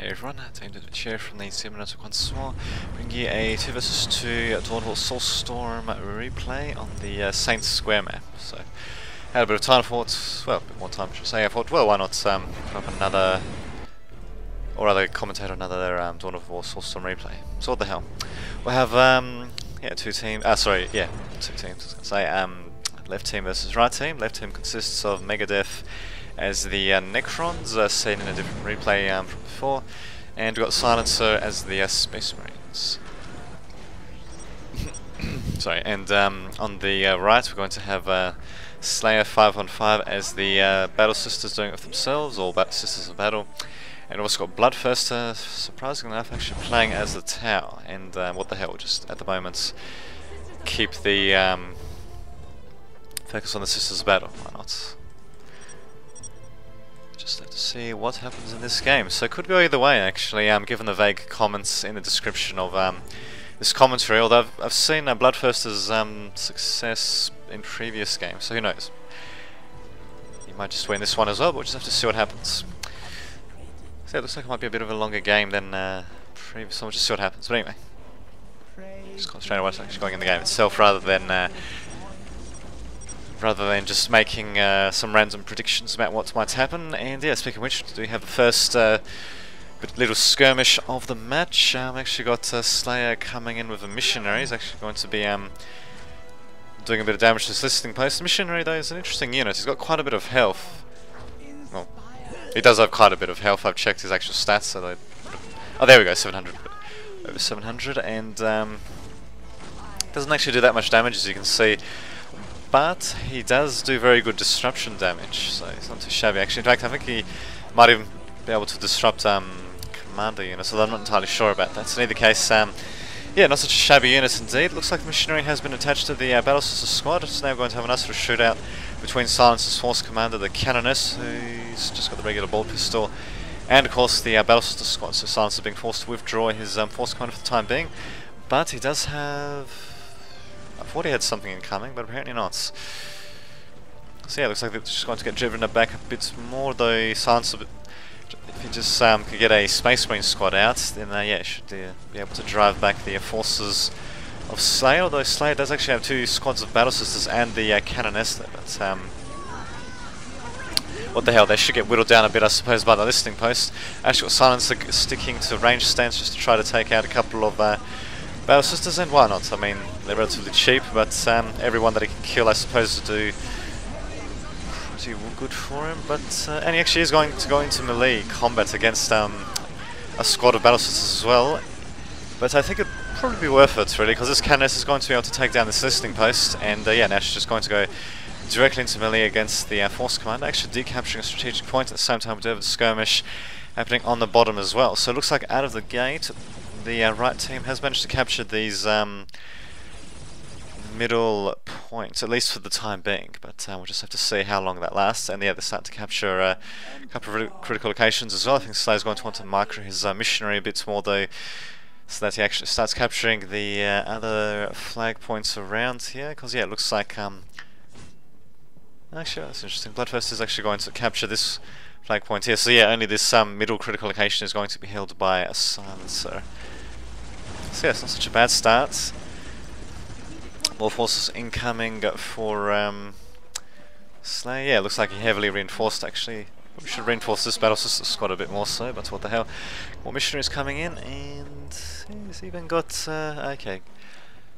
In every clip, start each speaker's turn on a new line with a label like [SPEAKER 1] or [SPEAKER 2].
[SPEAKER 1] Hey everyone, it's Aimed at the Chair from the 7 minutes once more, bringing you a 2 vs 2 Dawnfall Soulstorm replay on the Saints Square map. So, had a bit of time for it, well, a bit more time I should say. I thought, well, why not put up another, or rather commentate on another Dawnfall Soulstorm replay. So what the hell. We'll have, two teams, two teams, I was going to say, left team versus right team. Left team consists of Megadeth as the Necrons, seen in a different replay from before, and we've got Silencer as the Space Marines. Sorry, and on the right we're going to have Slayer 5-on-5 as the Battle Sisters doing it with themselves, or Sisters of Battle, and we've also got Bloodthirster, surprisingly enough, actually playing as the Tower, and what the hell, just at the moment keep the focus on the Sisters of Battle, why not? Just have to see what happens in this game. So it could go either way actually, given the vague comments in the description of this commentary, although I've seen Bloodthirster's success in previous games, so who knows. He might just win this one as well, but we'll just have to see what happens. So it looks like it might be a bit of a longer game than previous one, we'll just see what happens. But anyway, just concentrate on what's actually going in the game itself rather than just making some random predictions about what might happen. And yeah, speaking of which, we have the first little skirmish of the match. Actually got Slayer coming in with a missionary. He's actually going to be doing a bit of damage to this listening post. The missionary though is an interesting unit. He's got quite a bit of health. Well, he does have quite a bit of health. I've checked his actual stats. So oh, there we go, 700, over 700, and doesn't actually do that much damage, as you can see. But he does do very good disruption damage, so it's not too shabby actually. In fact, I think he might even be able to disrupt commander units, although I'm not entirely sure about that. So in either case, yeah, not such a shabby unit indeed. Looks like the missionary has been attached to the Battle Sister squad. It's now going to have a nice little shootout between Silencer's force commander, the Canoness, who's just got the regular ball pistol, and of course the Battle Sister squad. So Silencer being forced to withdraw his force commander for the time being, but he does have... I thought he had something incoming, but apparently not. So yeah, looks like they're just going to get driven back a bit more, though Silencer, if he just could get a Space Marine squad out, then yeah, he should be able to drive back the forces of Slayer, although Slayer does actually have 2 squads of Battle Sisters and the Canoness there, but what the hell, they should get whittled down a bit I suppose by the listening post. Actually got Silencer sticking to range stance just to try to take out a couple of Battle Sisters, and why not? I mean, they're relatively cheap, but everyone that he can kill I suppose to do pretty good for him. But and he actually is going to go into melee combat against a squad of Battle Sisters as well. But I think it'd probably be worth it really, because this Canoness is going to be able to take down this listening post, and yeah, now she's just going to go directly into melee against the force commander, actually decapturing a strategic point. At the same time we do have a skirmish happening on the bottom as well. So it looks like out of the gate the right team has managed to capture these middle points, at least for the time being, but we'll just have to see how long that lasts. And yeah, they're starting to capture a couple of critical locations as well. I think Slayer's going to want to micro his missionary a bit more though, so that he actually starts capturing the other flag points around here, because yeah, it looks like actually that's interesting, Bloodthirster is actually going to capture this flag point here, so yeah, only this middle critical location is going to be held by a Silencer. So yeah, it's not such a bad start. More forces incoming for Slayer. Yeah, looks like he heavily reinforced actually. We should reinforce this Battle Sister squad a bit more so, but what the hell. More missionaries coming in, and he's even got, okay,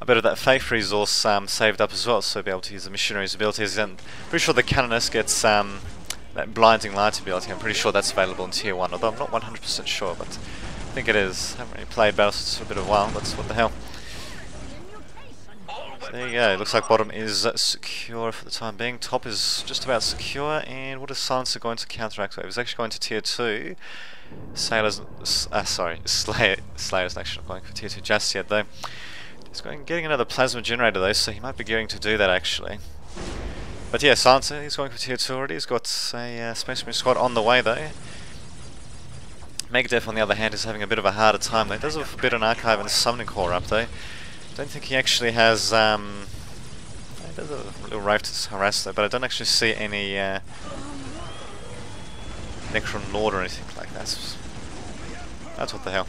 [SPEAKER 1] a bit of that faith resource saved up as well, so be able to use the missionaries' abilities. And pretty sure the Canoness gets that blinding light ability. I'm pretty sure that's available in tier 1, although I'm not 100% sure, but I think it is. I haven't really played Battle Sisters for a bit of a while, but what the hell. So there you go, it looks like bottom is secure for the time being. Top is just about secure, and what is Silencer going to counteract with? He's actually going to tier 2. Slayer's actually not going for tier 2 just yet though. He's getting another plasma generator though, so he might be gearing to do that actually. But yeah, Silencer, he's going for tier 2 already. He's got a Space Marine squad on the way though. Megadeth on the other hand is having a bit of a harder time though. He does have a Forbidden Archive and a Summoning Core up though. Don't think he actually has, he does have a little Wraith to harass though, but I don't actually see any Necron Lord or anything like that. That's what the hell.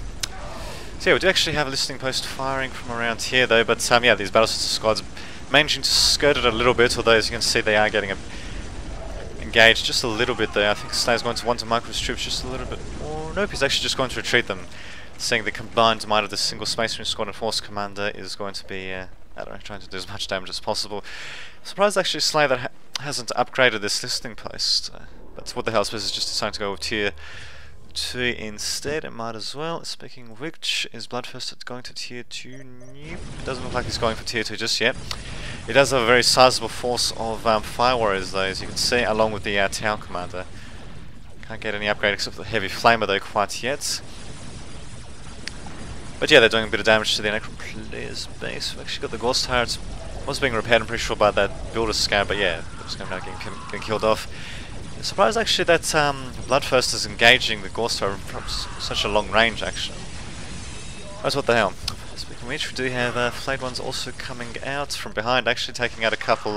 [SPEAKER 1] So yeah, we do actually have a listening post firing from around here though, but yeah, these battle sister squads managing to skirt it a little bit, although as you can see they are getting engaged just a little bit there. I think Slayer's going to want to micro his troops just a little bit more. Nope, he's actually just going to retreat them, seeing the combined might of the single Space Marine squad and force commander is going to be, I don't know, trying to do as much damage as possible. I'm surprised actually Slayer that hasn't upgraded this listening post, but what the hell, I suppose it's just deciding to go with tier 2 instead. It might as well. Speaking of which, is Bloodthirster going to tier 2? Nope. It doesn't look like he's going for tier 2 just yet. He does have a very sizable force of Fire Warriors though, as you can see, along with the Town Commander. Can't get any upgrade except for the Heavy Flamer though quite yet. But yeah, they're doing a bit of damage to the Necron player's base. We've actually got the Ghost Turret. Was being repaired, I'm pretty sure, by that Builder Scab, but yeah, Builder Scab now getting killed off. I'm surprised actually that Bloodthirster is engaging the Ghost Turret from such a long range actually. That's what the hell. Speaking of which, we do have Flayed Ones also coming out from behind, actually taking out a couple,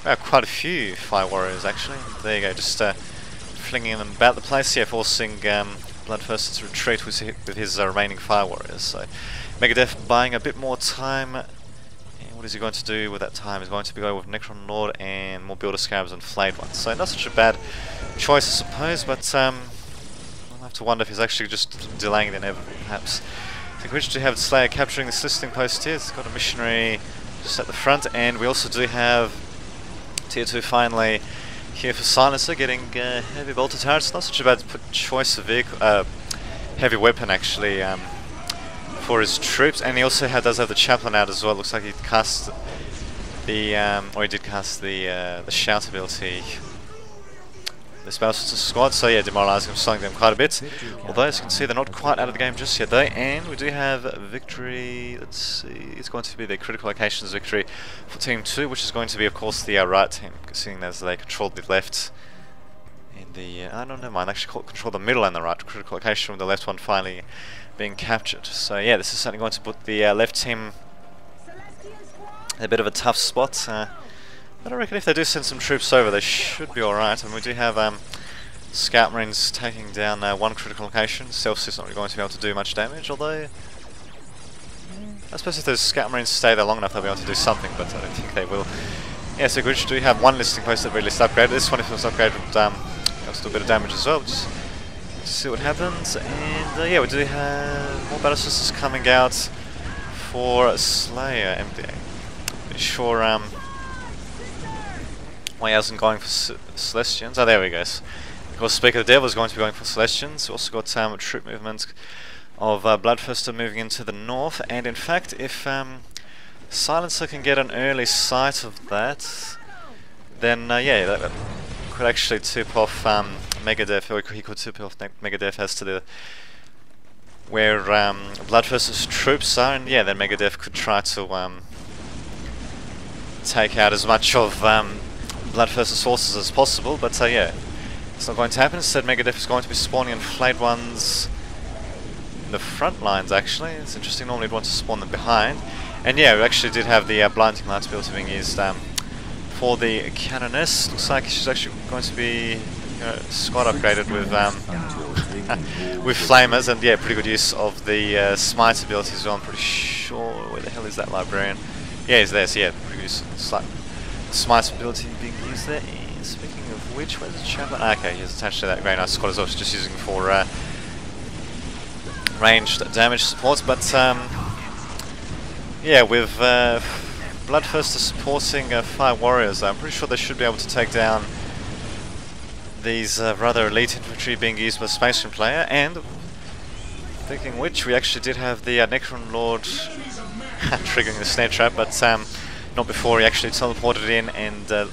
[SPEAKER 1] quite a few Fire Warriors actually. There you go, just flinging them about the place, yeah, forcing Bloodthirster to retreat with his remaining Fire Warriors. So Megadeth buying a bit more time. What is he going to do with that time? He's going to be going with Necron Lord and more Builder Scabs and Flayed Ones. So not such a bad choice I suppose, but I'll have to wonder if he's actually just delaying the inevitable perhaps. I think we should have Slayer capturing this listening post here. It's got a missionary just at the front, and we also do have tier 2 finally here for Silencer, getting heavy bolter turrets. Not such a bad choice of vehicle, heavy weapon actually, for his troops, and he also does have the Chaplain out as well. Looks like he cast the, or he did cast the shout ability. This battle sister squad, so yeah, demoralising them, slowing them quite a bit. Although as you can see, they're not quite out of the game just yet though, and we do have victory. Let's see, it's going to be the critical locations victory for Team 2, which is going to be of course the right team, seeing as they controlled the left. And the, I don't know, mine actually control the middle and the right critical location, with the left one finally being captured. So yeah, this is certainly going to put the left team in a bit of a tough spot. But I reckon if they do send some troops over, they should be alright. And we do have Scout Marines taking down one critical location. Stealth is not really going to be able to do much damage, although I suppose if those Scout Marines stay there long enough, they'll be able to do something, but I don't think they will. Yeah, so we do have one listing post that we list upgraded. This one, if it was upgraded, would do a bit of damage as well. Just see what happens. And yeah, we do have more Battle Sisters coming out for Slayer MDA. Pretty sure why he hasn't going for Celestians. Oh, there we go. Of course, Speaker of the Devil is going to be going for Celestians. We also got troop movement of Bloodthirster moving into the north. And in fact, if Silencer can get an early sight of that, then yeah, that could actually tip off Megadeth, or he could tip off Megadeth as to the where Bloodthirster's troops are, and yeah, then Megadeth could try to take out as much of Bloodthirster's forces as possible. But yeah, it's not going to happen. Instead, Megadeth is going to be spawning in Flayed Ones in the front lines. Actually, it's interesting. Normally, you'd want to spawn them behind. And yeah, we actually did have the blinding light ability being used for the Canoness. Looks like she's actually going to be squad upgraded with with flamers, and yeah, pretty good use of the smite ability as well. I'm pretty sure, where the hell is that librarian? Yeah, he's there. So yeah, pretty good smite ability being used there. And speaking of which, where's the chaplain? Okay, he's attached to that very nice squad as well. He's just using for ranged damage supports, but yeah, with Bloodthirster supporting Fire Warriors, I'm pretty sure they should be able to take down these rather elite infantry being used by the Space Marine player. And thinking which, we actually did have the Necron Lord triggering the snare trap, but not before he actually teleported in and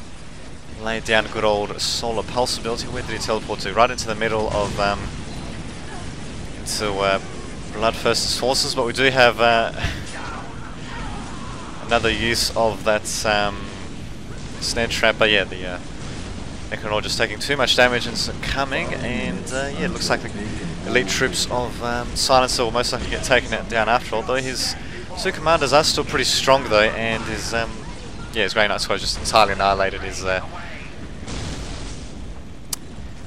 [SPEAKER 1] laid down a good old solar pulse ability. Where did he teleport to? Right into the middle of into Bloodthirster's forces. But we do have another use of that snare trap. But yeah, the Necron Lord just taking too much damage and succumbing, and yeah, it looks like the elite troops of Silencer will most likely get taken down after all, though his two commanders are still pretty strong though, and his yeah, his Grey Knight squad just entirely annihilated his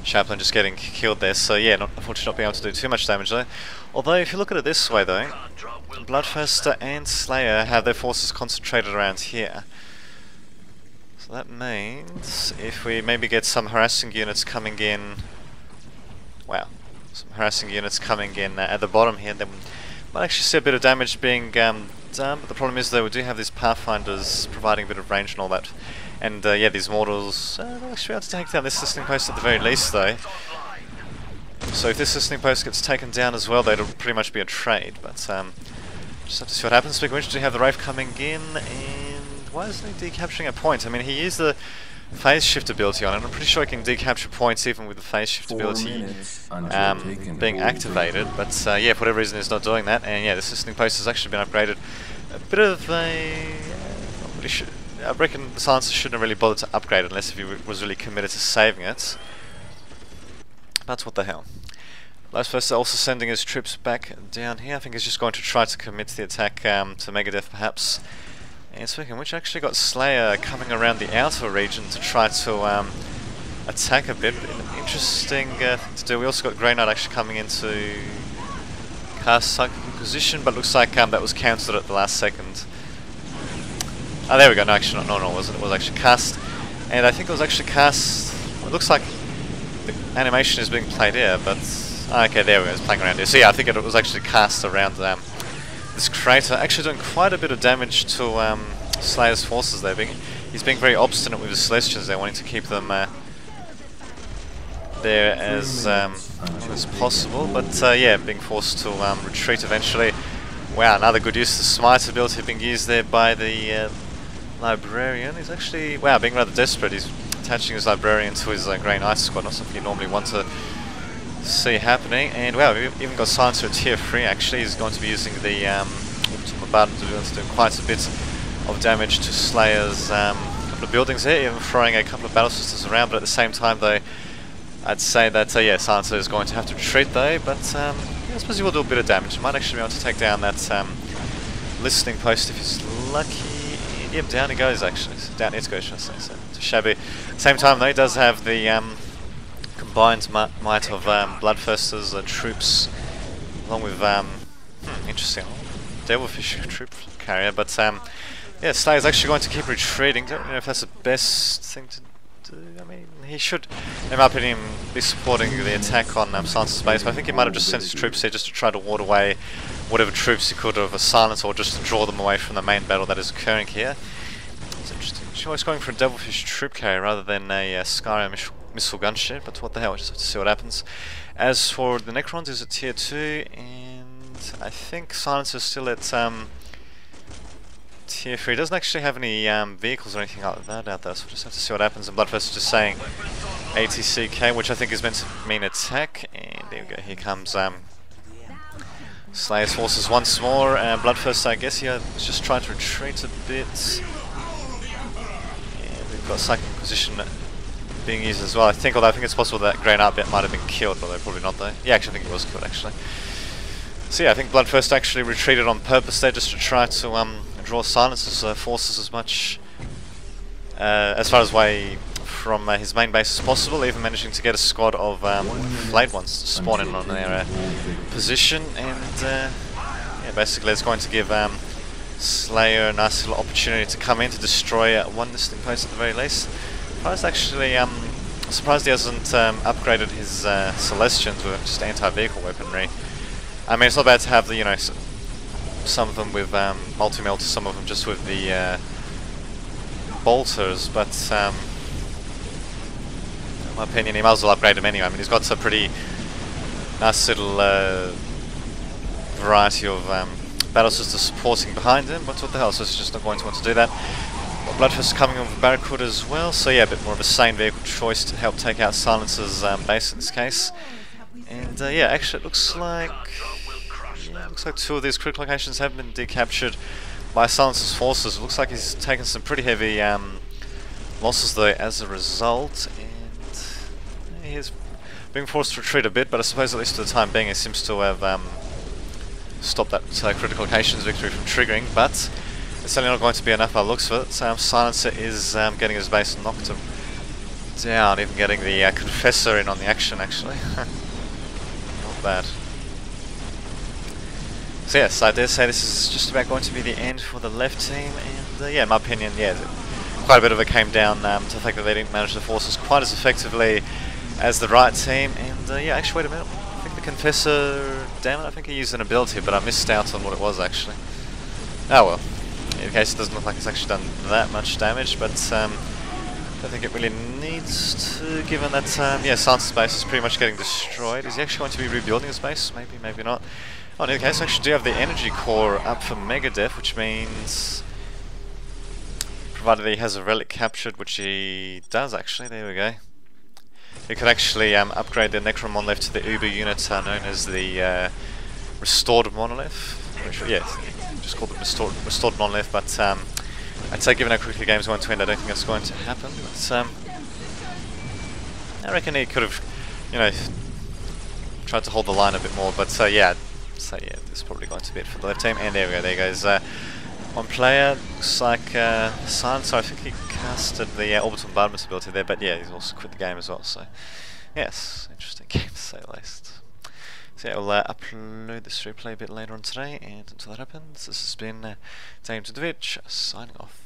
[SPEAKER 1] Chaplain just getting killed there, so yeah, unfortunately not being able to do too much damage there. Although if you look at it this way though, Bloodthirster and Slayer have their forces concentrated around here. So that means if we maybe get some harassing units coming in, wow, some harassing units coming in at the bottom here, then we might actually see a bit of damage being done, but the problem is though we do have these Pathfinders providing a bit of range and all that. And yeah, these mortals, they'll actually be able to take down this listening post at the very least though. So if this listening post gets taken down as well, it'll pretty much be a trade, but just have to see what happens. Speaking of which, do you have the Wraith coming in, and why isn't he decapturing a point? I mean, he used the phase shift ability on it. I'm pretty sure he can decapture points even with the phase shift ability being activated, but yeah, for whatever reason he's not doing that, and yeah, this listening post has actually been upgraded. A bit of a... not really sure. I reckon the Silencer shouldn't have really bothered to upgrade it unless if he was really committed to saving it. But what the hell. Bloodthirster also sending his troops back down here. I think he's just going to try to commit to the attack to Megadeth perhaps. And speaking of which, I actually got Slayer coming around the outer region to try to attack a bit. Interesting thing to do. We also got Grey Knight actually coming in to cast Psychic Inquisition, but looks like that was cancelled at the last second. Oh, there we go. No, actually, no, it wasn't. It was actually cast, and I think it was actually cast. It looks like the animation is being played here, but okay, there we go. It's playing around here. So yeah, I think it was actually cast around this crater, actually doing quite a bit of damage to Slayer's forces there. He's being very obstinate with his Celestians there, wanting to keep them there as long as possible. But yeah, being forced to retreat eventually. Wow, another good use of the Smite ability being used there by the Librarian. He's actually, wow, being rather desperate. He's attaching his Librarian to his Grey Knight squad, not something you normally want to see happening. And wow, we've even got Silencer at tier 3 actually. He's going to be using the Bombardment to do quite a bit of damage to Slayer's couple of buildings here, even throwing a couple of Battle Sisters around, but at the same time though, I'd say that yeah, Silencer is going to have to retreat though, but yeah, I suppose he will do a bit of damage. He might actually be able to take down that listening post if he's lucky. Yep, down he goes actually. Down it goes, should I say. So it's shabby. At the same time though, he does have the combined might of Bloodthirster's troops, along with interesting Devilfish troop carrier. But yeah, Slayer's actually going to keep retreating. Don't know if that's the best thing to do. I mean, he should, in my opinion, be supporting the attack on Silencer's base. But I think he might have just sent his troops here just to try to ward away whatever troops he could of a Silence, or just to draw them away from the main battle that is occurring here. It's interesting. He's always going for a Devilfish troop carrier rather than a Skyrim missile gunship, but what the hell, we'll just have to see what happens. As for the Necrons, is at tier 2, and I think Silencer's still at tier 3. Doesn't actually have any vehicles or anything like that out there, so we'll just have to see what happens. And Bloodthirster's just saying ATCK, which I think is meant to mean attack, and there we go, here comes Slayer's forces once more. Bloodthirster, I guess he was just trying to retreat a bit. And we've got Psychic Inquisition being used as well, I think, although I think it's possible that Grey Knight might have been killed, although probably not though. Yeah, actually I think it was killed actually. So yeah, I think Bloodthirster actually retreated on purpose there just to try to draw Silencer's forces as much as far away from his main base as possible, even managing to get a squad of Flayed ones to spawn in on their position, and yeah, basically it's going to give Slayer a nice little opportunity to come in to destroy one listening post at the very least. Surprised he hasn't upgraded his Celestians with just anti-vehicle weaponry. I mean, it's not bad to have the, you know, some of them with multi-melt, some of them just with the bolters, but in my opinion he might as well upgrade them anyway. I mean, he's got a pretty nice little variety of Battle Sisters supporting behind him, but what the hell, so he's just not going to want to do that. Bloodthirster coming with Barracuda as well, so yeah, a bit more of a sane vehicle choice to help take out Silencer's base in this case. And yeah, actually it looks like two of these critical locations have been decaptured by Silencer's forces. It looks like he's taken some pretty heavy losses though as a result, and he's being forced to retreat a bit, but I suppose at least for the time being he seems to have stopped that critical locations victory from triggering, but it's certainly not going to be enough by the looks of it. Silencer is getting his base knocked down, even getting the Confessor in on the action actually. Not bad. So yes, I dare say this is just about going to be the end for the left team, and yeah, in my opinion, yeah, quite a bit of it came down to the fact that they didn't manage the forces quite as effectively as the right team, and yeah, actually, wait a minute, I think the Confessor, damn it, I think he used an ability, but I missed out on what it was actually. Oh well, in case it doesn't look like it's actually done that much damage, but I don't think it really needs to, given that, yeah, Sansa's base is pretty much getting destroyed. Is he actually going to be rebuilding his base? Maybe, maybe not. Oh, in any case, I actually do have the energy core up for Megadeth, which means, provided he has a relic captured, which he does actually, there we go. He could actually upgrade the Necron Monolith to the Uber unit known as the Restored Monolith. Which, yeah, just called it Restored Monolith, but I'd say given how quickly the game's going to end, I don't think that's going to happen. But I reckon he could have, you know, tried to hold the line a bit more, but yeah. So yeah, this is probably going to be it for the left team, and there we go, there goes one player. Looks like Silence, so I think he casted the Orbital Bombardment ability there, but yeah, he's also quit the game as well, so yes, interesting game to say the least. So yeah, I'll upload this replay a bit later on today, and until that happens, this has been Dame to the Vidge, signing off.